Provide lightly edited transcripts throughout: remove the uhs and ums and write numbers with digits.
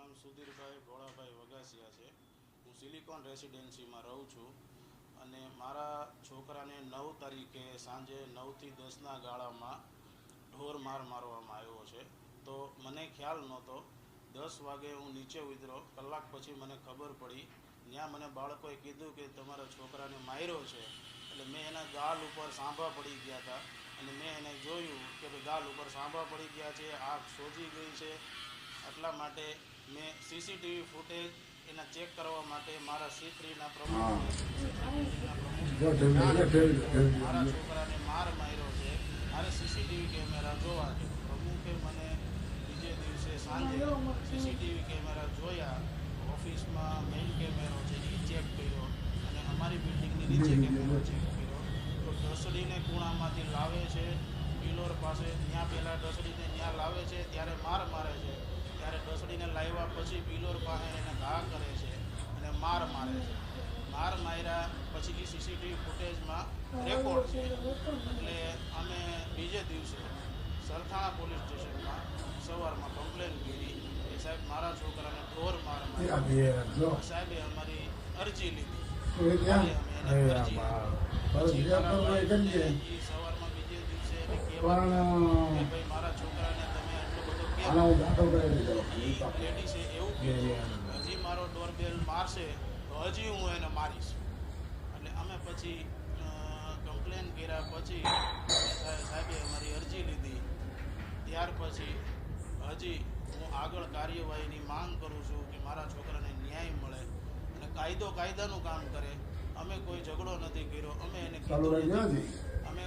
નામ સુધીરભાઈ ભોળાભાઈ વગાસિયા છે. હું સિલિકોન રેસિડેન્સીમાં રહું છું અને મારા છોકરાને 9 તારીખે સાંજે 9 થી 10ના ગાળામાં ઢોર માર મારવામાં આવ્યો છે. તો મને ખ્યાલ નહોતો. 10 વાગે હું નીચે ઉતર્યો, કલાક પછી મને ખબર પડી. ત્યાં મને બાળકોએ કીધું કે તમારા છોકરાને માર્યો છે. એટલે મેં એના ગાલ ઉપર સાંભા પડી ગયા હતા અને મેં એને જોયું કે ભાઈ ગાલ ઉપર સાંભા પડી ગયા છે, આંખ સોજી ગઈ છે. એટલા માટે મેં સીસીટીવી ફૂટેજ એના ચેક કરવા માટે મારા C3ના પ્રમુખ મારા છોકરાને માર માર્યો છે, મારે સીસીટીવી કેમેરા જોવા છે. પ્રમુખે મને બીજે દિવસે સાંજે સીસીટીવી કેમેરા જોયા, ઓફિસમાં મેઇન કેમેરો છે એ ચેક કર્યો અને અમારી બિલ્ડિંગની નીચે કેમેરો ચેક કર્યો. તો ડસડીને ખૂણામાંથી લાવે છે પિલોર પાસે, ત્યાં પહેલાં ડસડીને ત્યાં લાવે છે ત્યારે માર મારે છે, ત્યારે ડસડીને લાવ્યા પછી પિલોર પાસે એને ઘા કરે છે અને માર મારે છે. માર માર્યા પછી એ સીસીટીવી ફૂટેજમાં રેકોર્ડ છે. એટલે અમે બીજે દિવસે સરથાણા પોલીસ સ્ટેશનમાં સવારમાં કમ્પ્લેન કરી કે સાહેબ મારા છોકરાને ઢોર માર માર્યો. સાહેબે અમારી અરજી લીધી. અમે એને અરજી પછી સવારમાં બીજે દિવસે એને કહેવાનું કે ભાઈ મારા છોકરાને તમે આટલો બધો કેમ. લેડીસે એવું કીધું હજી મારો ડોરબેલ મારશે તો હજી હું એને મારીશ. એટલે અમે પછી કમ્પ્લેન કર્યા પછી સાહેબે અમારી અરજી લીધી. ત્યાર પછી હજી હું આગળ કાર્યવાહીની માંગ કરું છું કે મારા છોકરાને ન્યાય મળે અને કાયદો કાયદાનું કામ કરે. અમે કોઈ ઝઘડો નથી કર્યો, અમે એને કીધું નથી. અમે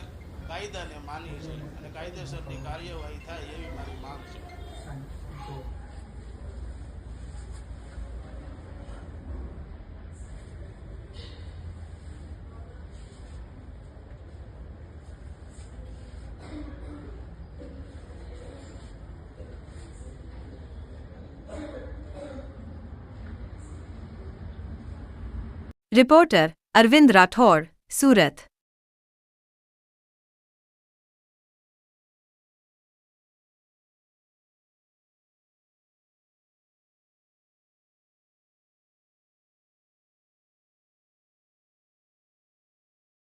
કાયદાને માની છે અને કાયદેસરની કાર્યવાહી થાય એવી મારી માંગ છે. रिपोर्टर अरविंद राठौर, सूरत।